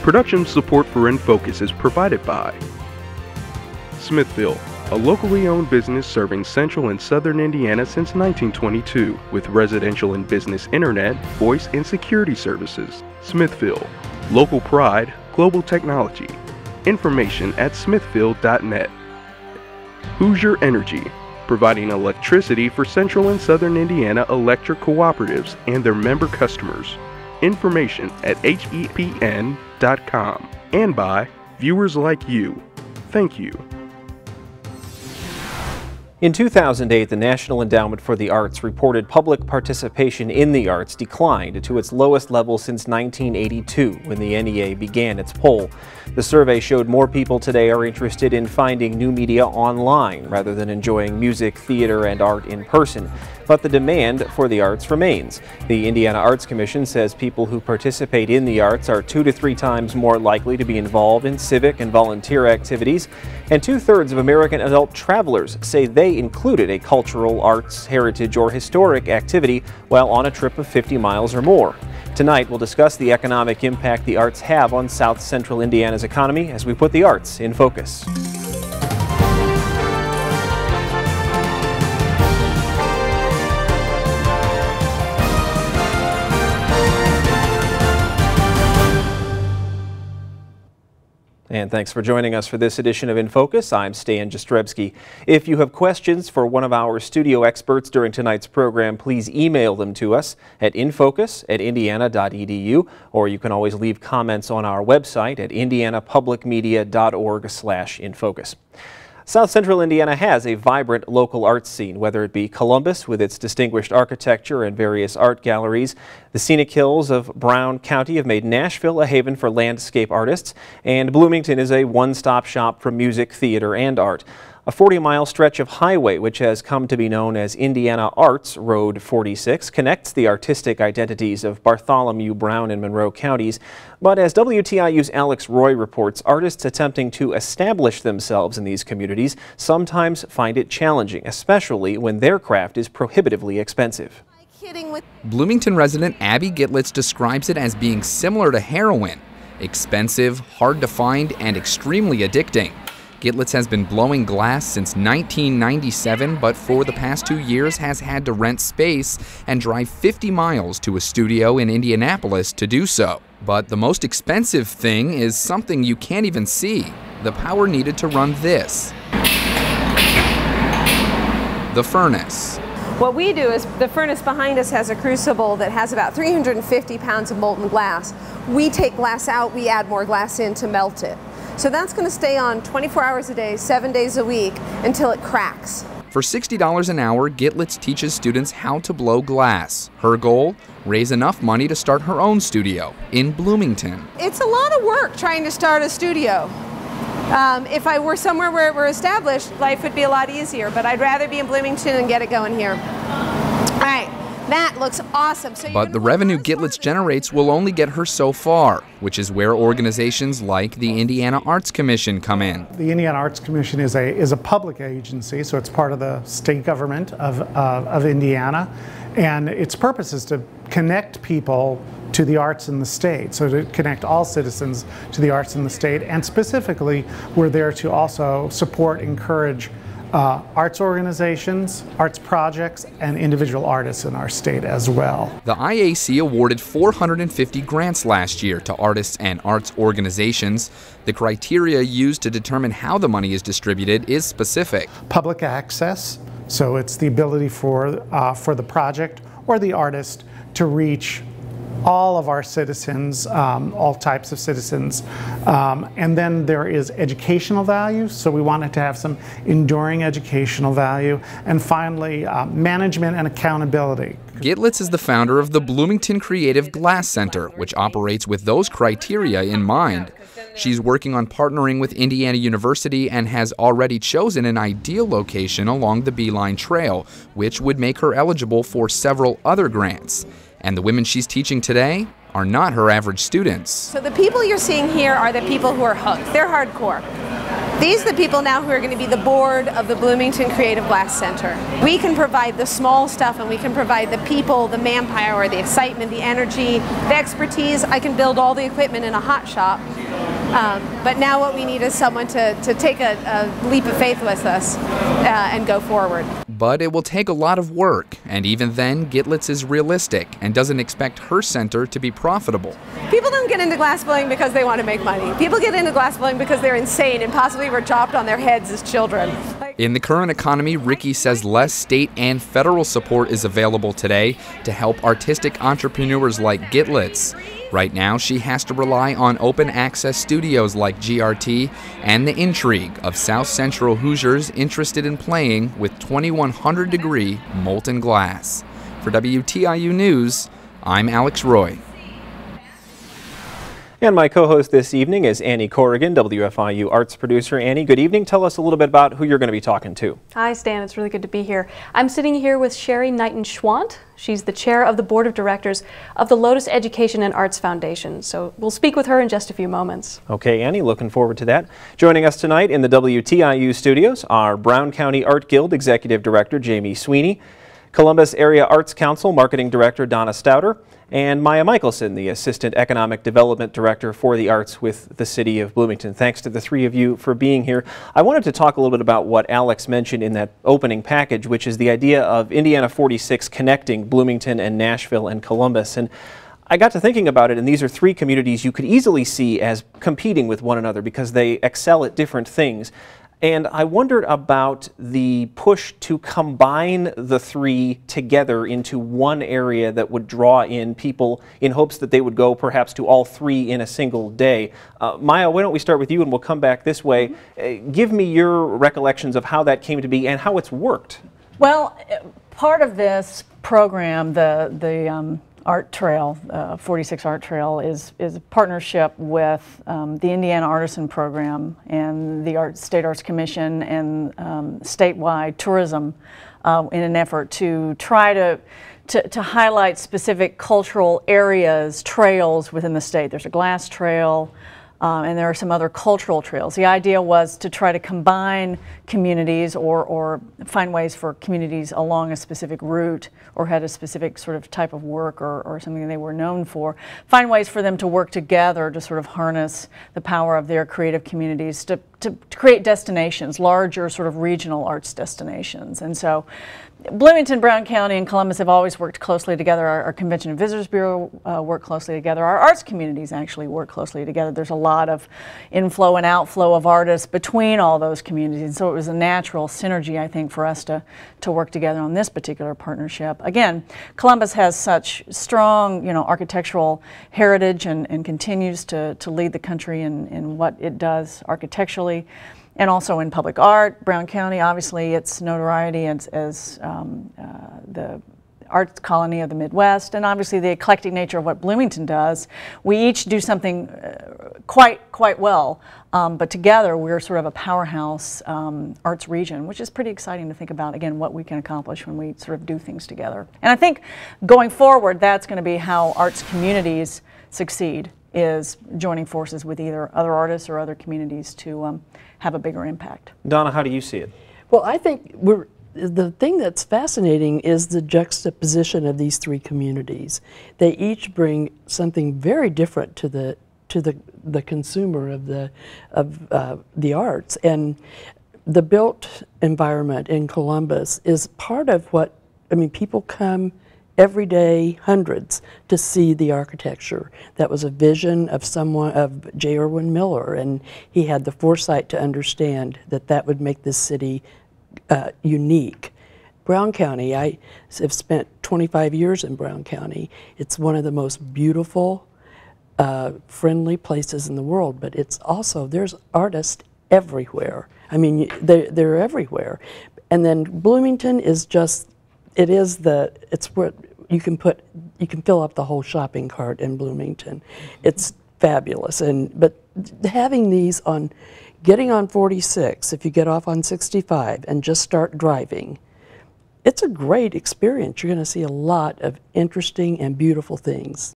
Production support for In Focus is provided by Smithville, a locally owned business serving central and southern Indiana since 1922 with residential and business internet, voice, and security services. Smithville, local pride, global technology. Information at smithville.net. Hoosier Energy, providing electricity for central and southern Indiana electric cooperatives and their member customers. Information at hepn.com. And by viewers like you. Thank you. In 2008, the National Endowment for the Arts reported public participation in the arts declined to its lowest level since 1982, when the NEA began its poll. The survey showed more people today are interested in finding new media online rather than enjoying music, theater, and art in person. But the demand for the arts remains. The Indiana Arts Commission says people who participate in the arts are 2 to 3 times more likely to be involved in civic and volunteer activities, and 2/3 of American adult travelers say they included a cultural, arts, heritage, or historic activity while on a trip of 50 miles or more. Tonight, we'll discuss the economic impact the arts have on South Central Indiana's economy as we put the arts in focus. And thanks for joining us for this edition of In Focus. I'm Stan Jastrzebski. If you have questions for one of our studio experts during tonight's program, please email them to us at infocus@indiana.edu, or you can always leave comments on our website at indianapublicmedia.org/infocus. South Central Indiana has a vibrant local arts scene, whether it be Columbus with its distinguished architecture and various art galleries. The scenic hills of Brown County have made Nashville a haven for landscape artists, and Bloomington is a one-stop shop for music, theater, and art. A 40-mile stretch of highway, which has come to be known as Indiana Arts Road 46, connects the artistic identities of Bartholomew, Brown, and Monroe counties. But as WTIU's Alex Roy reports, artists attempting to establish themselves in these communities sometimes find it challenging, especially when their craft is prohibitively expensive. Bloomington resident Abby Gitlitz describes it as being similar to heroin: expensive, hard to find, and extremely addicting. Gitlitz has been blowing glass since 1997, but for the past 2 years has had to rent space and drive 50 miles to a studio in Indianapolis to do so. But the most expensive thing is something you can't even see: the power needed to run this. The furnace. What we do is the furnace behind us has a crucible that has about 350 pounds of molten glass. We take glass out, we add more glass in to melt it. So that's going to stay on 24 hours a day, 7 days a week until it cracks. For $60 an hour, Gitlitz teaches students how to blow glass. Her goal? Raise enough money to start her own studio in Bloomington. It's a lot of work trying to start a studio. If I were somewhere where it were established, life would be a lot easier, but I'd rather be in Bloomington and get it going here. All right. That looks awesome. But the revenue Gitlitz generates will only get her so far, which is where organizations like the Indiana Arts Commission come in. The Indiana Arts Commission is a public agency, so it's part of the state government of Indiana, and its purpose is to connect people to the arts in the state, so to connect all citizens to the arts in the state, and specifically we're there to also support, encourage arts organizations, arts projects, and individual artists in our state as well. The IAC awarded 450 grants last year to artists and arts organizations. The criteria used to determine how the money is distributed is specific. Public access, so it's the ability for the project or the artist to reach all of our citizens, all types of citizens. And then there is educational value, so we wanted to have some enduring educational value. And finally, management and accountability. Gitlitz is the founder of the Bloomington Creative Glass Center, which operates with those criteria in mind. She's working on partnering with Indiana University and has already chosen an ideal location along the Beeline Trail, which would make her eligible for several other grants. And the women she's teaching today are not her average students. So the people you're seeing here are the people who are hooked. They're hardcore. These are the people now who are going to be the board of the Bloomington Creative Glass Center. We can provide the small stuff, and we can provide the people, the manpower, the excitement, the energy, the expertise. I can build all the equipment in a hot shop. But now what we need is someone to take a leap of faith with us and go forward. But it will take a lot of work, and even then, Gitlitz is realistic and doesn't expect her center to be profitable. People don't get into glass blowing because they want to make money. People get into glass blowing because they're insane and possibly were dropped on their heads as children. In the current economy, Ricci says less state and federal support is available today to help artistic entrepreneurs like Gitlitz. Right now, she has to rely on open access studios like GRT and the intrigue of South Central Hoosiers interested in playing with 2100-degree molten glass. For WTIU News, I'm Alex Roy. And my co-host this evening is Annie Corrigan, WFIU arts producer. Annie, good evening. Tell us a little bit about who you're going to be talking to. Hi, Stan. It's really good to be here. I'm sitting here with Sherry Knighton-Schwant. She's the chair of the board of directors of the Lotus Education and Arts Foundation. So we'll speak with her in just a few moments. Okay, Annie, looking forward to that. Joining us tonight in the WTIU studios are Brown County Art Guild Executive Director Jamie Sweeney, Columbus Area Arts Council Marketing Director Donna Stouder, and Miah Michaelsen, the Assistant Economic Development Director for the Arts with the City of Bloomington. Thanks to the three of you for being here. I wanted to talk a little bit about what Alex mentioned in that opening package, which is the idea of Indiana 46 connecting Bloomington and Nashville and Columbus. And I got to thinking about it, and these are three communities you could easily see as competing with one another because they excel at different things. And I wondered about the push to combine the three together into one area that would draw in people in hopes that they would go perhaps to all three in a single day. Miah, why don't we start with you and we'll come back this way. Give me your recollections of how that came to be and how it's worked. Well, part of this program, the Art Trail, 46 Art Trail, is a partnership with the Indiana Artisan Program and the State Arts Commission and statewide tourism in an effort to try to highlight specific cultural areas, trails within the state. There's a glass trail, and there are some other cultural trails. The idea was to try to combine communities or find ways for communities along a specific route or had a specific sort of type of work or something they were known for, find ways for them to work together to sort of harness the power of their creative communities to create destinations, larger sort of regional arts destinations. And so Bloomington, Brown County, and Columbus have always worked closely together. Our Convention and Visitors Bureau work closely together. Our arts communities actually work closely together. There's a lot of inflow and outflow of artists between all those communities. And so it was a natural synergy, I think, for us to work together on this particular partnership. Again, Columbus has such strong, architectural heritage and continues to lead the country in what it does architecturally. And also in public art. Brown County, obviously, its notoriety as the arts colony of the Midwest, and obviously the eclectic nature of what Bloomington does. We each do something quite well, but together we're sort of a powerhouse arts region, which is pretty exciting to think about, again, what we can accomplish when we sort of do things together. And I think going forward, that's going to be how arts communities succeed, is joining forces with either other artists or other communities to have a bigger impact. Donna, how do you see it? Well, I think the thing that's fascinating is the juxtaposition of these three communities. They each bring something very different to the consumer of the arts, and the built environment in Columbus is part of what, people come every day, hundreds, to see the architecture. That was a vision of J. Irwin Miller, and he had the foresight to understand that would make this city unique. Brown County, I have spent 25 years in Brown County. It's one of the most beautiful, friendly places in the world, but it's also, there's artists everywhere. They're everywhere. And then Bloomington is just, it's where you can fill up the whole shopping cart in Bloomington. It's fabulous. But having these getting on 46, if you get off on 65 and just start driving, it's a great experience. You're going to see a lot of interesting and beautiful things.